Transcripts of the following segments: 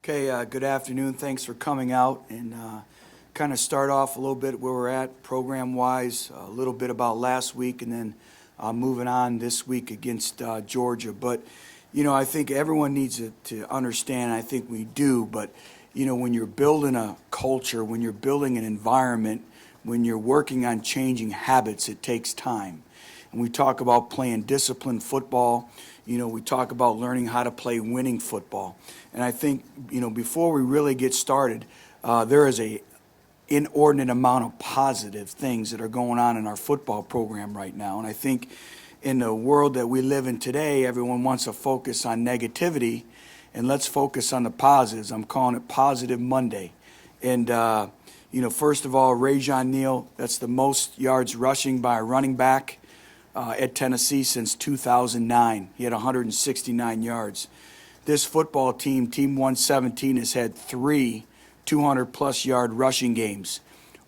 Okay, good afternoon. Thanks for coming out and kind of start off a little bit where we're at program-wise, a little bit about last week, and then moving on this week against Georgia. But, I think everyone needs to understand, I think we do, but, when you're building a culture, when you're building an environment, when you're working on changing habits, it takes time. And we talk about playing disciplined football. We talk about learning how to play winning football. And I think, before we really get started, there is a inordinate amount of positive things that are going on in our football program right now. And I think in the world that we live in today, everyone wants to focus on negativity, and let's focus on the positives. I'm calling it Positive Monday. And, first of all, Rajon Neal, that's the most yards rushing by a running back at Tennessee since 2009. He had 169 yards. This football team, Team 117, has had three 200-plus yard rushing games.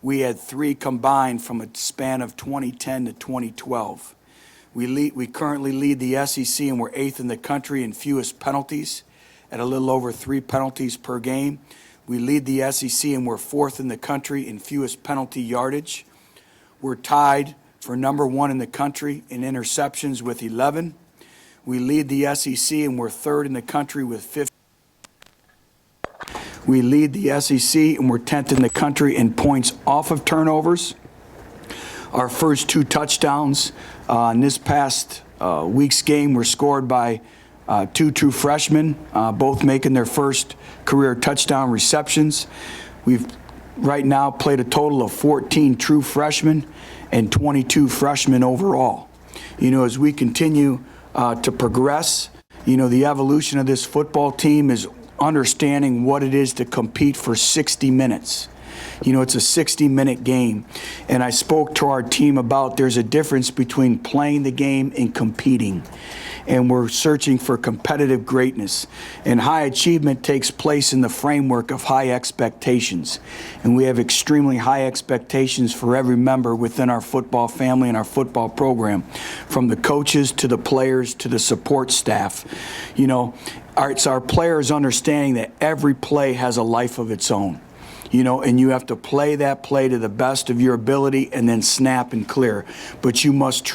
We had three combined from a span of 2010 to 2012. We currently lead the SEC, and we're 8th in the country in fewest penalties at a little over 3 penalties per game. We lead the SEC, and we're 4th in the country in fewest penalty yardage. We're tied for number 1 in the country in interceptions with 11. We lead the SEC, and we're 3rd in the country with 50. We lead the SEC, and we're 10th in the country in points off of turnovers. Our first 2 touchdowns in this past week's game were scored by 2 true freshmen, both making their first career touchdown receptions. We've right now played a total of 14 true freshmen and 22 freshmen overall. As we continue to progress, the evolution of this football team is understanding what it is to compete for 60 minutes. It's a 60-minute game. And I spoke to our team about there's a difference between playing the game and competing. And we're searching for competitive greatness. And high achievement takes place in the framework of high expectations. And we have extremely high expectations for every member within our football family and our football program, from the coaches to the players to the support staff. It's our players understanding that every play has a life of its own. And you have to play that play to the best of your ability and then snap and clear. But you must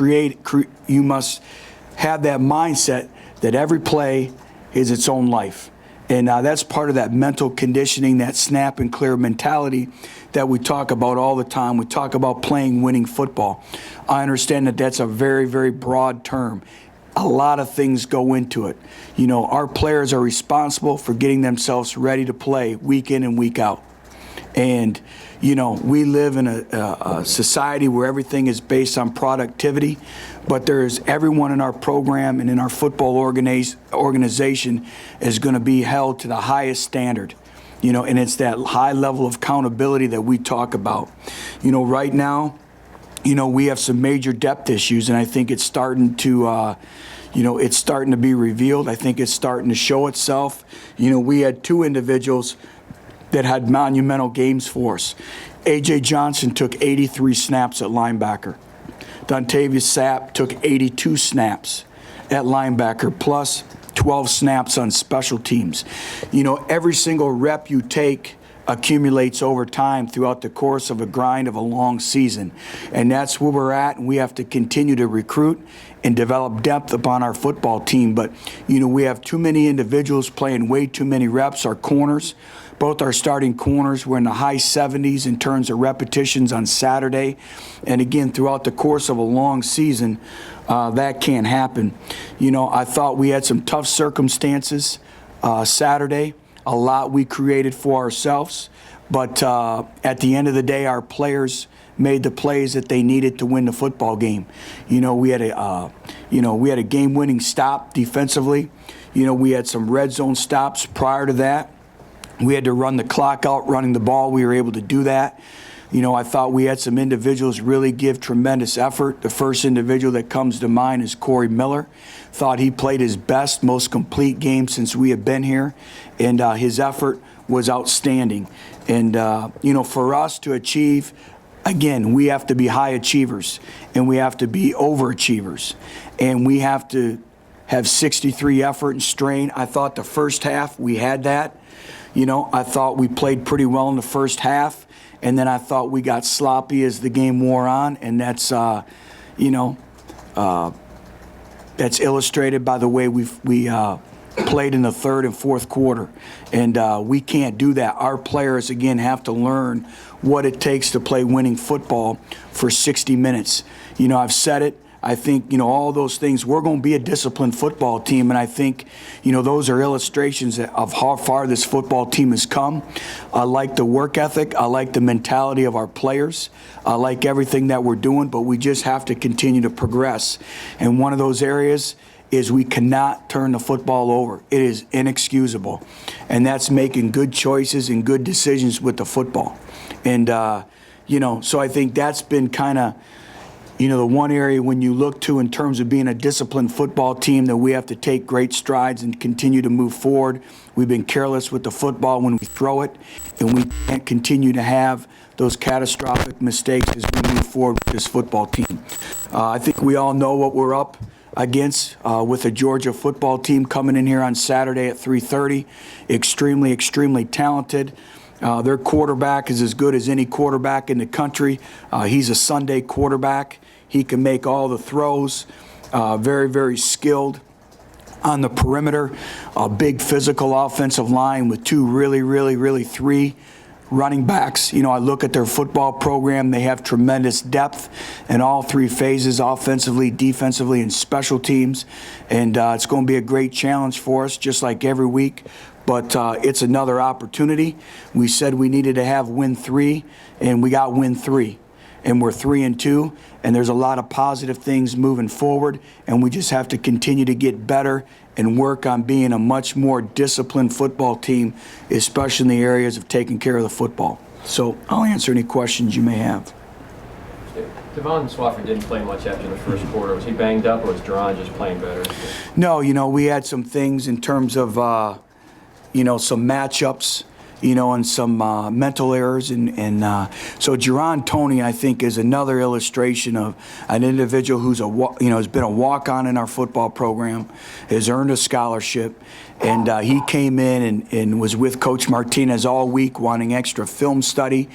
have that mindset that every play is its own life. And that's part of that mental conditioning, that snap and clear mentality that we talk about all the time. We talk about playing winning football. I understand that that's a very, very broad term. A lot of things go into it. Our players are responsible for getting themselves ready to play week in and week out. And, we live in a society where everything is based on productivity, but there's everyone in our program and in our football organization is going to be held to the highest standard, and it's that high level of accountability that we talk about. Right now, we have some major depth issues, and I think it's starting to be revealed. I think it's starting to show itself. We had 2 individuals that had monumental games for us. A.J. Johnson took 83 snaps at linebacker. Dontavius Sapp took 82 snaps at linebacker, plus 12 snaps on special teams. Every single rep you take accumulates over time throughout the course of a grind of a long season. And that's where we're at, and we have to continue to recruit and develop depth upon our football team. But, we have too many individuals playing way too many reps. Our corners, both our starting corners, were in the high 70s in terms of repetitions on Saturday. And again, throughout the course of a long season, that can't happen. I thought we had some tough circumstances Saturday. A lot we created for ourselves. But at the end of the day, our players made the plays that they needed to win the football game. We had a game-winning stop defensively. We had some red zone stops prior to that. We had to run the clock out running the ball. We were able to do that. I thought we had some individuals really give tremendous effort. The first individual that comes to mind is Corey Miller. Thought he played his best, most complete game since we have been here, and his effort was outstanding. And, for us to achieve, again, we have to be high achievers, and we have to be overachievers, and we have to have 63 effort and strain. I thought the first half we had that. I thought we played pretty well in the first half, and then I thought we got sloppy as the game wore on, and that's that's illustrated by the way we played in the third and fourth quarter. And we can't do that. Our players, again, have to learn what it takes to play winning football for 60 minutes. I've said it. I think, all those things, we're going to be a disciplined football team, and I think, those are illustrations of how far this football team has come. I like the work ethic. I like the mentality of our players. I like everything that we're doing, but we just have to continue to progress. And one of those areas is we cannot turn the football over. It is inexcusable. And that's making good choices and good decisions with the football. And, so I think that's been kind of, the one area when you look to in terms of being a disciplined football team that we have to take great strides and continue to move forward. We've been careless with the football when we throw it, and we can't continue to have those catastrophic mistakes as we move forward with this football team. I think we all know what we're up against with the Georgia football team coming in here on Saturday at 3:30. Extremely, extremely talented. Their quarterback is as good as any quarterback in the country. He's a Sunday quarterback. He can make all the throws. Very, very skilled on the perimeter. A big physical offensive line with two really three running backs. I look at their football program. They have tremendous depth in all three phases, offensively, defensively, and special teams. And it's going to be a great challenge for us, just like every week. But it's another opportunity. We said we needed to have win 3, and we got win 3. And we're 3-2, and there's a lot of positive things moving forward, and we just have to continue to get better and work on being a much more disciplined football team, especially in the areas of taking care of the football. So I'll answer any questions you may have. Devon Swafford didn't play much after the first quarter. Was he banged up, or was Duran just playing better? No, we had some things in terms of, some matchups, and some mental errors. And so Jerron Toney, I think, is another illustration of an individual who's has been a walk-on in our football program, has earned a scholarship, and he came in and was with Coach Martinez all week wanting extra film study,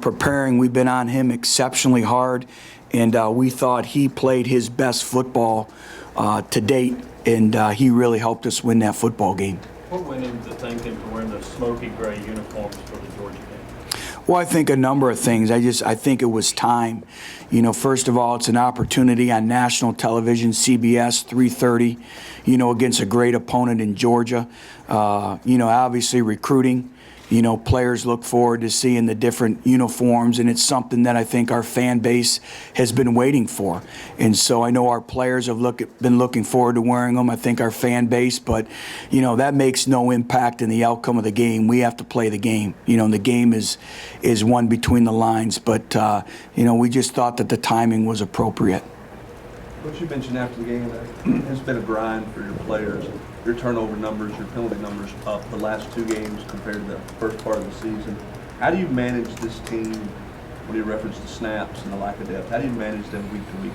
preparing. We've been on him exceptionally hard, and we thought he played his best football to date, and he really helped us win that football game. What went into thinking for wearing those smoky gray uniforms for the Georgia game? Well, I think a number of things. I think it was time. First of all, it's an opportunity on national television, CBS, 3:30, against a great opponent in Georgia. Obviously recruiting. Players look forward to seeing the different uniforms, and it's something that I think our fan base has been waiting for. And so I know our players have been looking forward to wearing them. I think our fan base, but, that makes no impact in the outcome of the game. We have to play the game. And the game is one between the lines. But, we just thought that the timing was appropriate. What you mentioned after the game, it's been a grind for your players. Your turnover numbers, your penalty numbers up the last 2 games compared to the first part of the season. How do you manage this team when you reference the snaps and the lack of depth? How do you manage them week to week?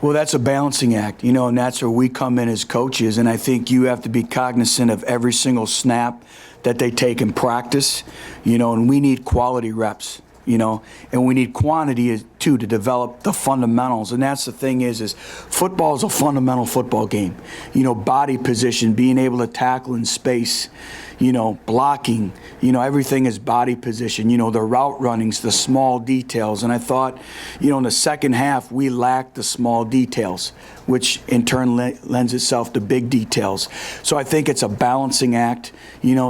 Well, that's a balancing act, and that's where we come in as coaches. And I think you have to be cognizant of every single snap that they take in practice, and we need quality reps. And we need quantity too to develop the fundamentals. And that's the thing is football is a fundamental football game. Body position, being able to tackle in space, blocking, everything is body position, the route runnings, the small details. And I thought, in the second half, we lacked the small details, which in turn lends itself to big details. So I think it's a balancing act,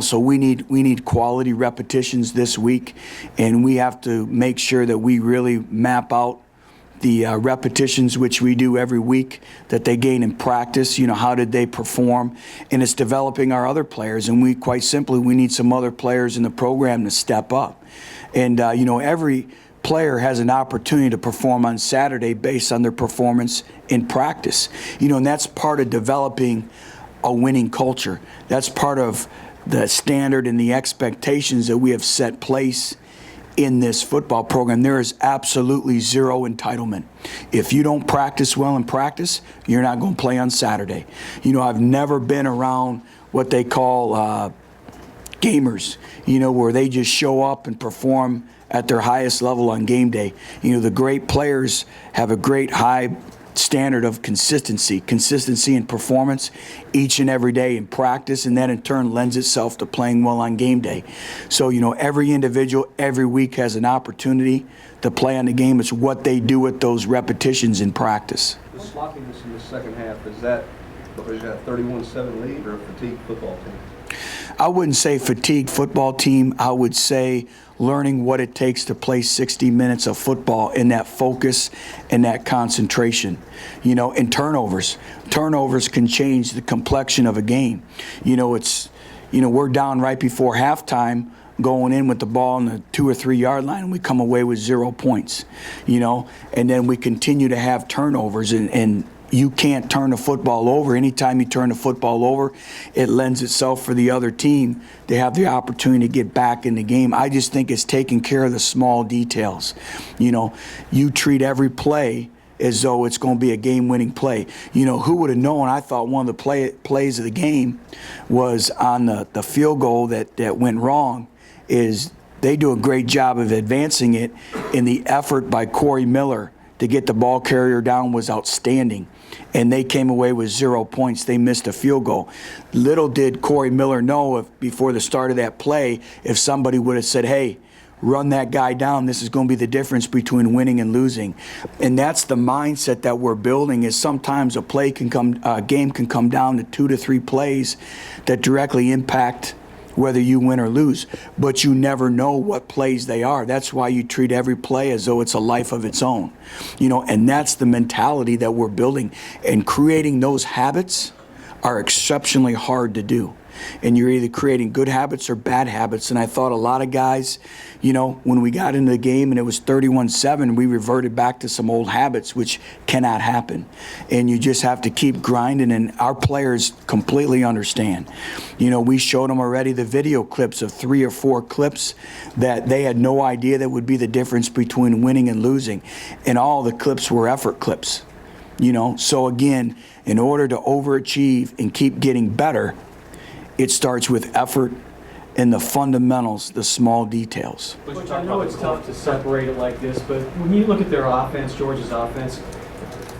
so we need quality repetitions this week, and we have to make sure that we really map out the repetitions, which we do every week, that they gain in practice. How did they perform? And it's developing our other players. And we need some other players in the program to step up. And, every player has an opportunity to perform on Saturday based on their performance in practice. And that's part of developing a winning culture. That's part of the standard and the expectations that we have set place in this football program. There is absolutely zero entitlement. If you don't practice well in practice, you're not going to play on Saturday. You know, I've never been around what they call gamers, you know, where they just show up and perform at their highest level on game day. You know, the great players have a great high standard of consistency in performance each and every day in practice, and that in turn lends itself to playing well on game day. So, you know, every individual every week has an opportunity to play on the game. It's what they do with those repetitions in practice. The sloppiness in the second half, is that because you got a 31-7 lead or a fatigued football team? I wouldn't say fatigued football team. I would say learning what it takes to play 60 minutes of football in that focus and that concentration. You know, and turnovers. Turnovers can change the complexion of a game. You know, we're down right before halftime going in with the ball on the 2 or 3 yard line, and we come away with 0 points, you know, and then we continue to have turnovers, and you can't turn the football over. Anytime you turn the football over, it lends itself for the other team to have the opportunity to get back in the game. I just think it's taking care of the small details. You know, you treat every play as though it's going to be a game-winning play. You know, who would have known? I thought one of the plays of the game was on the field goal that went wrong. Is they do a great job of advancing it, and the effort by Corey Miller to get the ball carrier down was outstanding. And they came away with 0 points. They missed a field goal. Little did Corey Miller know before the start of that play, if somebody would have said, hey, run that guy down, this is going to be the difference between winning and losing. And that's the mindset that we're building, is sometimes a game can come down to 2 to 3 plays that directly impact whether you win or lose, but you never know what plays they are. That's why you treat every play as though it's a life of its own. You know, and that's the mentality that we're building. And creating those habits are exceptionally hard to do. And you're either creating good habits or bad habits. And I thought a lot of guys, you know, when we got into the game and it was 31-7, we reverted back to some old habits, which cannot happen. And you just have to keep grinding, and our players completely understand. You know, we showed them already the video clips of 3 or 4 clips that they had no idea that would be the difference between winning and losing. And all the clips were effort clips. You know, so again, in order to overachieve and keep getting better, it starts with effort and the fundamentals, the small details. Butch, I know it's tough to separate it like this, but when you look at their offense, Georgia's offense,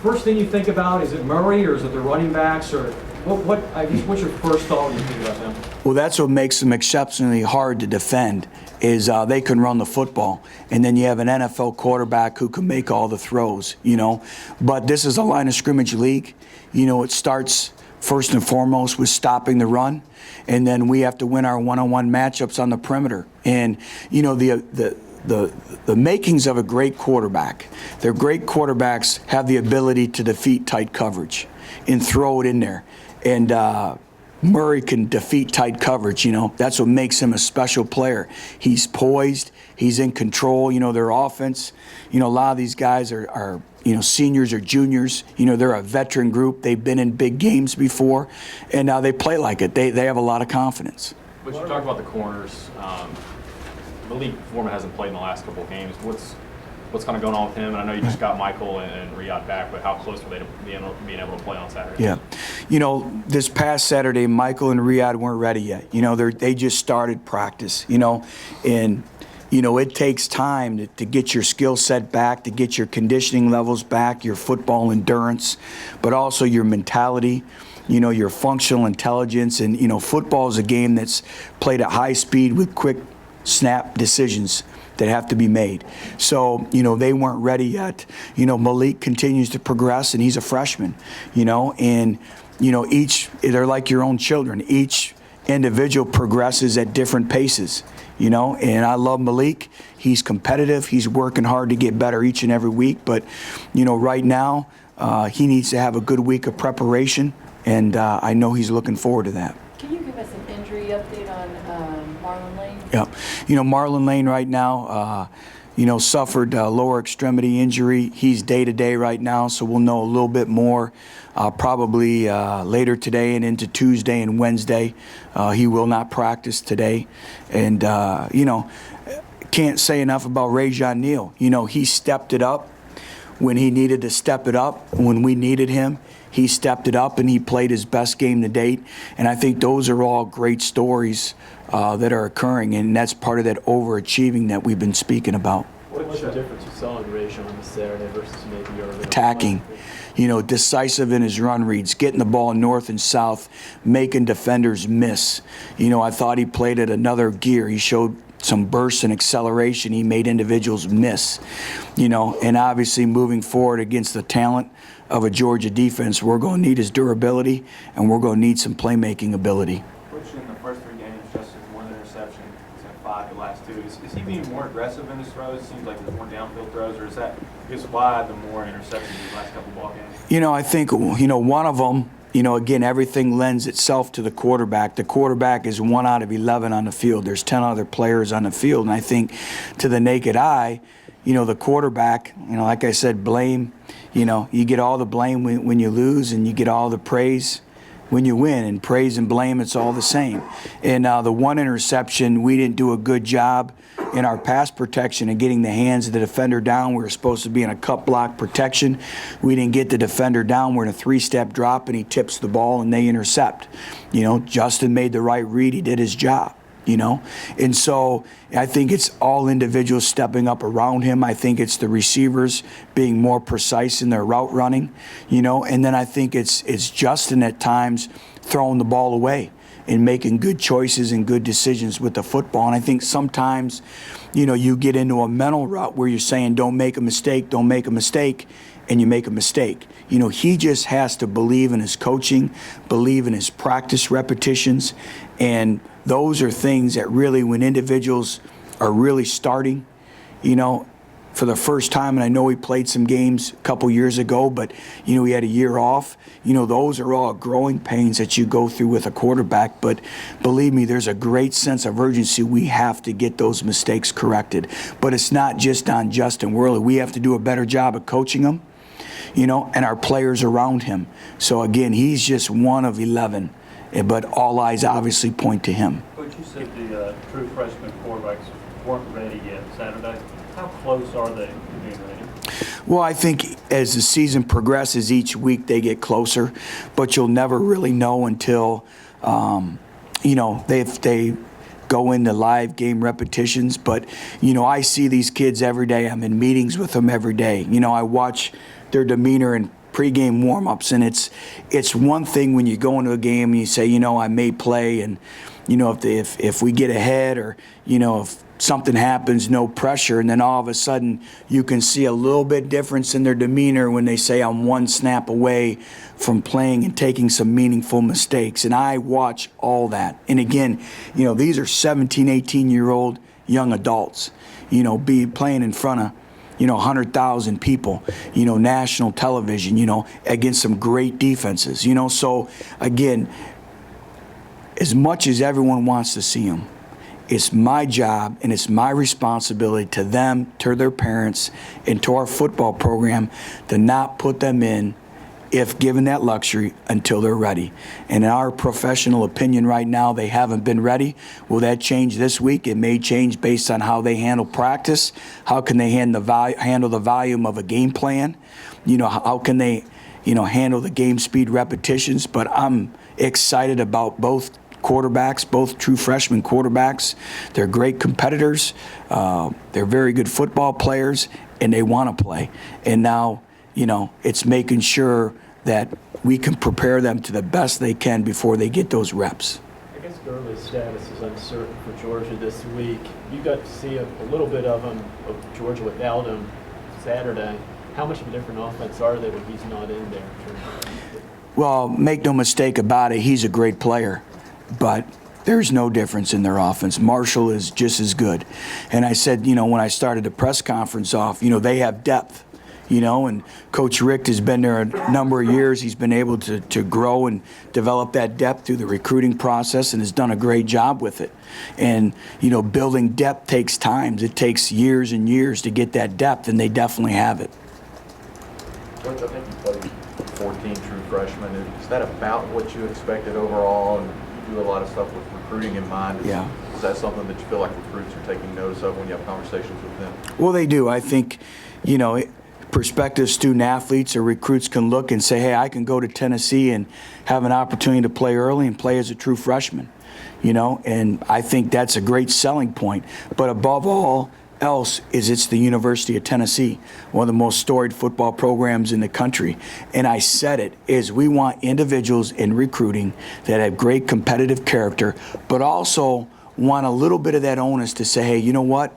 first thing you think about, is it Murray or is it the running backs, or what's your first thought when you think about them? Well, that's what makes them exceptionally hard to defend, is they can run the football. And then you have an NFL quarterback who can make all the throws, you know. But this is a line of scrimmage league. You know, it starts first and foremost with stopping the run, and then we have to win our one-on-one matchups on the perimeter. And you know, the makings of a great quarterback, their great quarterbacks have the ability to defeat tight coverage and throw it in there. And Murray can defeat tight coverage. You know, that's what makes him a special player. He's poised, he's in control. You know, their offense, you know, a lot of these guys are you know, seniors or juniors. You know, they're a veteran group. They've been in big games before, and now they play like it. They have a lot of confidence. But you talked about the corners. Malik Foreman hasn't played in the last couple of games. What's kind of going on with him? And I know you just got Michael and Riyadh back, but how close were they to being able to play on Saturday? Yeah. You know, this past Saturday, Michael and Riyadh weren't ready yet. You know, they just started practice, you know, and you know, it takes time to get your skill set back, to get your conditioning levels back, your football endurance, but also your mentality, you know, your functional intelligence. And, you know, football is a game that's played at high speed with quick snap decisions that have to be made. So, you know, they weren't ready yet. You know, Malik continues to progress, and he's a freshman, you know, and, you know, they're like your own children. Each individual progresses at different paces. You know, and I love Malik. He's competitive. He's working hard to get better each and every week. But, you know, right now, he needs to have a good week of preparation, and I know he's looking forward to that. Can you give us an injury update on Marlon Lane? Yeah. You know, Marlon Lane right now, you know, suffered a lower extremity injury. He's day-to-day right now, so we'll know a little bit more probably later today and into Tuesday and Wednesday. He will not practice today. And, you know, can't say enough about Rajon Neal. You know, he stepped it up when he needed to step it up. When we needed him, he stepped it up and he played his best game to date. And I think those are all great stories that are occurring, and that's part of that overachieving that we've been speaking about. What's the difference you saw in Rajon on Saturday versus maybe earlier? Attacking, you know, decisive in his run reads, getting the ball north and south, making defenders miss. You know, I thought he played at another gear. He showed some burst and acceleration. He made individuals miss, you know, and obviously moving forward against the talent of a Georgia defense, we're going to need his durability and we're going to need some playmaking ability. Butch, in the first 3 games, just in 1 interception, he's had 5 the last 2. Is he being more aggressive in his throws? It seems like there's more downfield throws, or is that just why the more interceptions in the last couple ball games? You know, I think, you know, one of them, you know, again, everything lends itself to the quarterback. The quarterback is 1 out of 11 on the field. There's 10 other players on the field. And I think to the naked eye, you know, the quarterback, you know, like I said, blame, you know, you get all the blame when you lose and you get all the praise when you win. And praise and blame, it's all the same. And the 1 interception, we didn't do a good job in our pass protection and getting the hands of the defender down. We were supposed to be in a cut block protection. We didn't get the defender down. We're in a 3-step drop, and he tips the ball, and they intercept. You know, Justin made the right read. He did his job, you know. And so I think it's all individuals stepping up around him. I think it's the receivers being more precise in their route running, you know. And then I think it's Justin at times throwing the ball away and making good choices and good decisions with the football. And I think sometimes, you know, you get into a mental rut where you're saying, don't make a mistake, don't make a mistake, and you make a mistake. You know, he just has to believe in his coaching, believe in his practice repetitions, and those are things that really, when individuals are really starting, you know, for the first time, and I know he played some games a couple years ago, but, you know, he had a year off. You know, those are all growing pains that you go through with a quarterback. But believe me, there's a great sense of urgency. We have to get those mistakes corrected. But it's not just on Justin Worley. We have to do a better job of coaching him, you know, and our players around him. So, again, he's just 1 of 11, but all eyes obviously point to him. Coach, you said the true freshman quarterbacks weren't ready yet Saturday. How close are they to being ready? Well, I think as the season progresses, each week they get closer, but you'll never really know until, you know, they go into live game repetitions. But, you know, I see these kids every day. I'm in meetings with them every day. You know, I watch their demeanor in pregame warm-ups, and it's one thing when you go into a game and you say, you know, I may play, and, you know, if we get ahead, or, you know, if something happens, no pressure, and then all of a sudden you can see a little bit difference in their demeanor when they say, I'm 1 snap away from playing and taking some meaningful mistakes. And I watch all that. And again, you know, these are 17, 18-year-old young adults, you know, be playing in front of, you know, 100,000 people, you know, national television, you know, against some great defenses, you know. So again, as much as everyone wants to see them, it's my job and it's my responsibility to them, to their parents, and to our football program to not put them in, if given that luxury, until they're ready. And in our professional opinion right now, they haven't been ready. Will that change this week? It may change based on how they handle practice. How can they handle the volume of a game plan? You know, how can they, you know, handle the game speed repetitions? But I'm excited about both quarterbacks, both true freshman quarterbacks. They're great competitors. They're very good football players, and they want to play. And now, you know, it's making sure that we can prepare them to the best they can before they get those reps. I guess Gurley's status is uncertain for Georgia this week. You got to see a little bit of him, of Georgia without him Saturday. How much of a different offense are they when he's not in there? Well, make no mistake about it, he's a great player. But there's no difference in their offense. Marshall is just as good. And I said, you know, when I started the press conference off, you know, they have depth, you know, and Coach Richt has been there a number of years. He's been able to grow and develop that depth through the recruiting process and has done a great job with it. And, you know, building depth takes time. It takes years and years to get that depth, and they definitely have it. Coach, I think you played 14 true freshmen. Is that about what you expected overall? And do a lot of stuff with recruiting in mind. Yeah. Is that something that you feel like recruits are taking notice of when you have conversations with them? Well, they do. I think, prospective student athletes or recruits can look and say, hey, I can go to Tennessee and have an opportunity to play early and play as a true freshman, and I think that's a great selling point. But above all else is it's the University of Tennessee, one of the most storied football programs in the country. And I said it, is we want individuals in recruiting that have great competitive character, but also want a little bit of that onus to say, hey, you know what?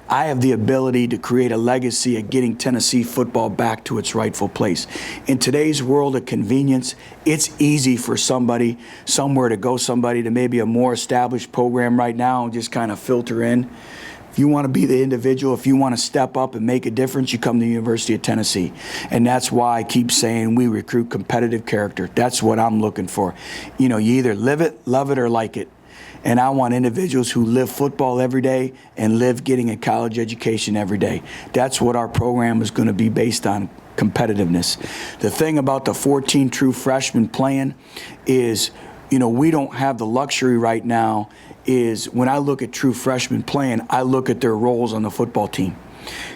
I have the ability to create a legacy of getting Tennessee football back to its rightful place. In today's world of convenience, it's easy for somebody somewhere to go, somebody to maybe a more established program right now and just kind of filter in. If you want to be the individual, if you want to step up and make a difference, you come to the University of Tennessee. And that's why I keep saying we recruit competitive character. That's what I'm looking for. You either live it, love it, or like it. And I want individuals who live football every day and live getting a college education every day. That's what our program is going to be based on, competitiveness. The thing about the 14 true freshmen playing is, we don't have the luxury right now is when I look at true freshmen playing, I look at their roles on the football team.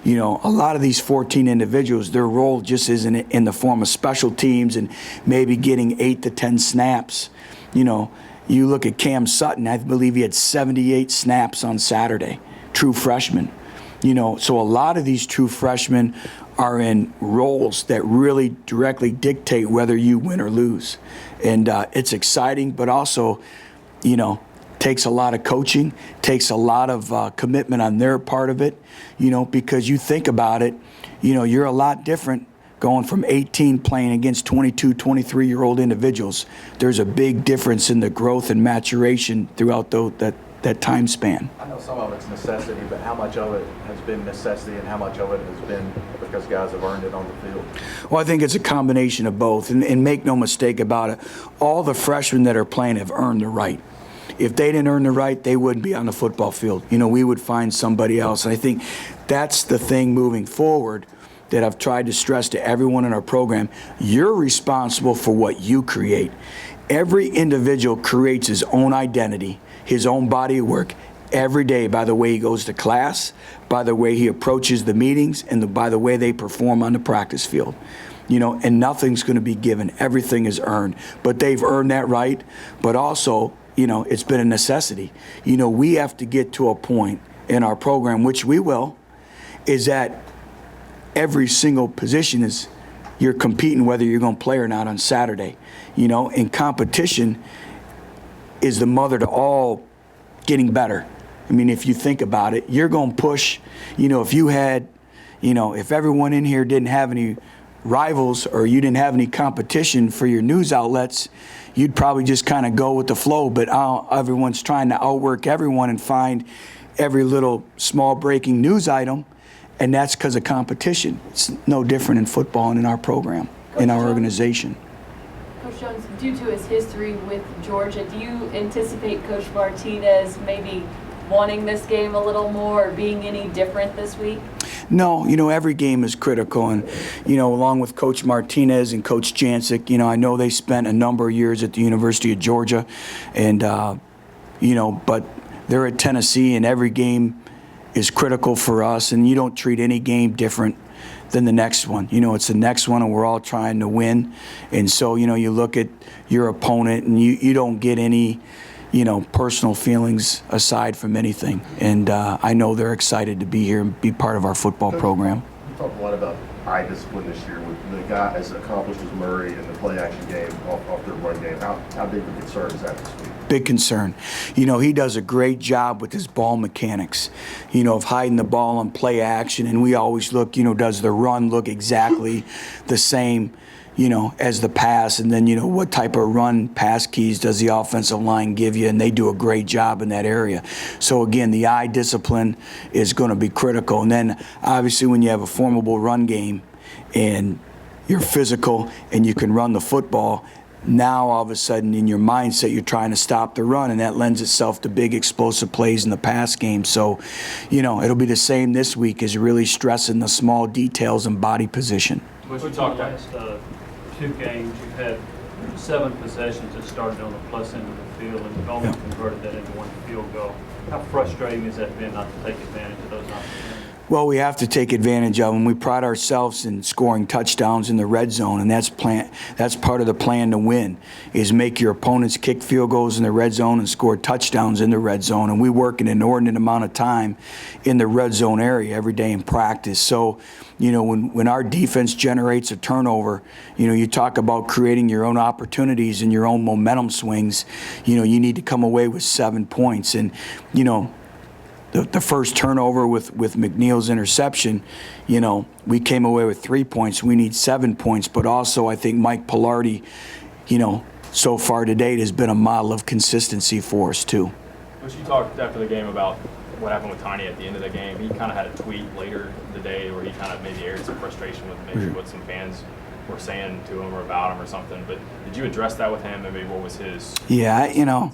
A lot of these 14 individuals, their role just isn't in the form of special teams and maybe getting 8 to 10 snaps. You look at Cam Sutton, I believe he had 78 snaps on Saturday, true freshman. So a lot of these true freshmen are in roles that really directly dictate whether you win or lose. And it's exciting, but also, takes a lot of coaching, takes a lot of commitment on their part of it, because you think about it, you're a lot different going from 18 playing against 22, 23-year-old individuals. There's a big difference in the growth and maturation throughout that time span. I know some of it's necessity, but how much of it has been necessity and how much of it has been because guys have earned it on the field? Well, I think it's a combination of both. And make no mistake about it, all the freshmen that are playing have earned the right. If they didn't earn the right, they wouldn't be on the football field. We would find somebody else. And I think that's the thing moving forward that I've tried to stress to everyone in our program. You're responsible for what you create. Every individual creates his own identity, his own body of work every day by the way he goes to class, by the way he approaches the meetings, and by the way they perform on the practice field. And nothing's going to be given. Everything is earned. But they've earned that right. But also, it's been a necessity. We have to get to a point in our program, which we will, is that every single position is you're competing whether you're going to play or not on Saturday. And competition is the mother to all getting better. I mean, if you think about it, you're going to push, if you had, if everyone in here didn't have any rivals or you didn't have any competition for your news outlets, you'd probably just kind of go with the flow. But everyone's trying to outwork everyone and find every little small breaking news item. And that's because of competition. It's no different in football and in our program, in our organization. Coach Jones, due to his history with Georgia, do you anticipate Coach Martinez maybe wanting this game a little more or being any different this week? No, every game is critical. And, along with Coach Martinez and Coach Jancic, I know they spent a number of years at the University of Georgia. And, but they're at Tennessee, and every game is critical for us, and you don't treat any game different than the next one. It's the next one, and we're all trying to win. And so, you look at your opponent, and you don't get any, personal feelings aside from anything. And I know they're excited to be here and be part of our football program. You talked a lot about eye discipline this year with the guy as accomplished as Murray in the play-action game off their run game. How big of a concern is that this week? Big concern. He does a great job with his ball mechanics, of hiding the ball on play action. And we always look, does the run look exactly the same, as the pass? And then, what type of run pass keys does the offensive line give you? And they do a great job in that area. So, again, the eye discipline is going to be critical. And then, obviously, when you have a formidable run game and you're physical and you can run the football, now all of a sudden in your mindset you're trying to stop the run, and that lends itself to big explosive plays in the pass game. So, it'll be the same this week, is really stressing the small details and body position. We talked last 2 games, you've had 7 possessions that started on the plus end of the field, and you've only converted that into 1 field goal. How frustrating has that been not to take advantage of those opportunities? Well, we have to take advantage of them. We pride ourselves in scoring touchdowns in the red zone, and that's part of the plan to win, is make your opponents kick field goals in the red zone and score touchdowns in the red zone. And we work an inordinate amount of time in the red zone area every day in practice. So, you know, when our defense generates a turnover, you know, you talk about creating your own opportunities and your own momentum swings, you know, you need to come away with 7 points. And, you know, the first turnover with McNeil's interception, you know, we came away with 3 points. We need 7 points. But also, I think Mike Pilardi, you know, so far to date has been a model of consistency for us, too. But you talked after the game about what happened with Tiny at the end of the game. He kind of had a tweet later in the day where he kind of maybe aired some frustration with maybe what some fans were saying to him or about him or something. But did you address that with him, and maybe what was his? Yeah, you know,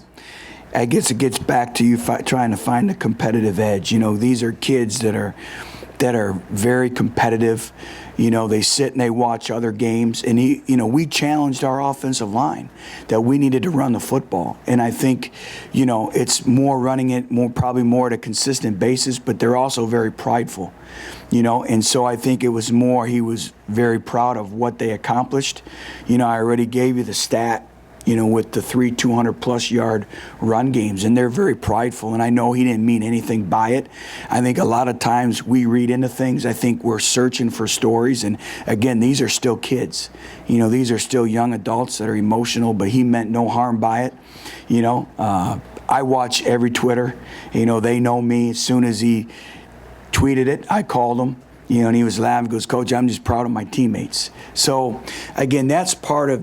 I guess it gets back to you trying to find the competitive edge. You know, these are kids that are very competitive. You know, they sit and they watch other games. And, you know, we challenged our offensive line that we needed to run the football. And I think, you know, it's more running it, probably more at a consistent basis, but they're also very prideful, you know. And so I think it was more, he was very proud of what they accomplished. You know, I already gave you the stat, you know, with the 3 200-plus yard run games, and they're very prideful, and I know he didn't mean anything by it. I think a lot of times we read into things. I think we're searching for stories, and again, these are still kids. You know, these are still young adults that are emotional, but he meant no harm by it. You know, I watch every Twitter. You know, they know me. As soon as he tweeted it, I called him. You know, and he was laughing. He goes, "Coach, I'm just proud of my teammates." So, again, that's part of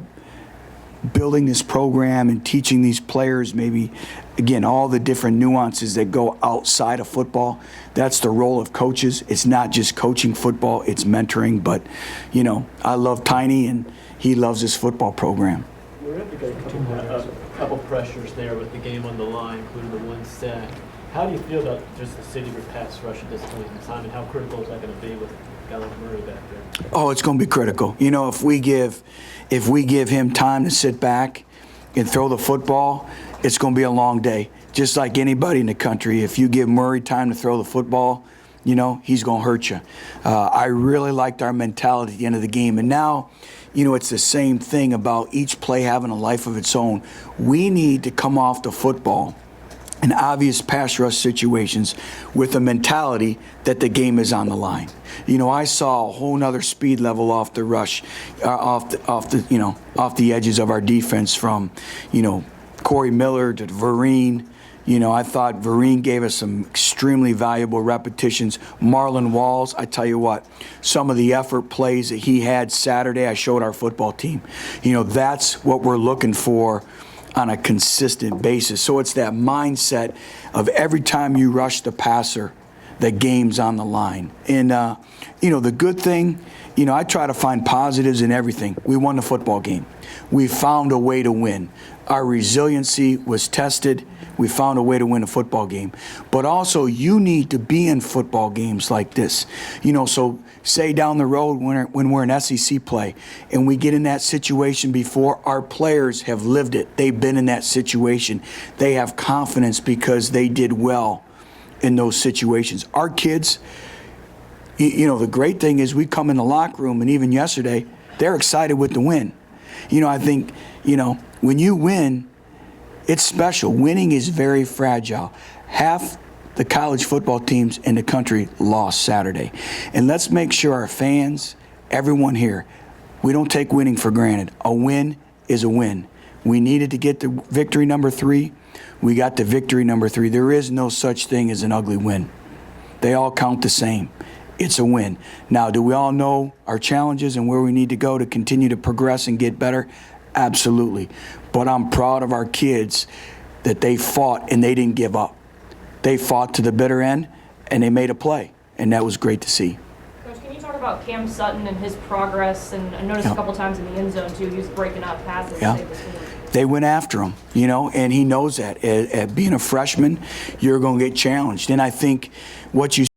building this program and teaching these players maybe, again, all the different nuances that go outside of football. That's the role of coaches. It's not just coaching football, it's mentoring. But, you know, I love Tiny, and he loves his football program. We're up against a couple pressures there with the game on the line, including the 1 sack. How do you feel about just the City with pass rush at this point in time, and how critical is that going to be with a guy like Murray back there? Oh, it's going to be critical. You know, if we give him time to sit back and throw the football, it's going to be a long day. Just like anybody in the country, if you give Murray time to throw the football, you know, he's going to hurt you. I really liked our mentality at the end of the game. And now, you know, it's the same thing about each play having a life of its own. We need to come off the football in obvious pass rush situations with a mentality that the game is on the line. You know, I saw a whole nother speed level off the rush, off the edges of our defense, from, you know, Corey Miller to Vereen. You know, I thought Vereen gave us some extremely valuable repetitions. Marlon Walls, I tell you what, some of the effort plays that he had Saturday, I showed our football team. You know, that's what we're looking for on a consistent basis. So it's that mindset of every time you rush the passer, the game's on the line. And, you know, the good thing, you know, I try to find positives in everything. We won the football game. We found a way to win. Our resiliency was tested. We found a way to win a football game. But also, you need to be in football games like this. You know, so say down the road when we're in SEC play and we get in that situation before, our players have lived it. They've been in that situation. They have confidence because they did well in those situations. Our kids, you know, the great thing is we come in the locker room, and even yesterday, they're excited with the win. You know, I think, you know, when you win, it's special. Winning is very fragile. Half the college football teams in the country lost Saturday. And let's make sure our fans, everyone here, we don't take winning for granted. A win is a win. We needed to get to victory number 3. We got to victory number 3. There is no such thing as an ugly win. They all count the same. It's a win. Now, do we all know our challenges and where we need to go to continue to progress and get better? Absolutely. But I'm proud of our kids that they fought and they didn't give up. They fought to the bitter end, and they made a play, and that was great to see. Coach, can you talk about Cam Sutton and his progress? And I noticed a couple times in the end zone, too, he was breaking up passes. Yeah. They went after him, you know, and he knows that. At being a freshman, you're going to get challenged. And I think what you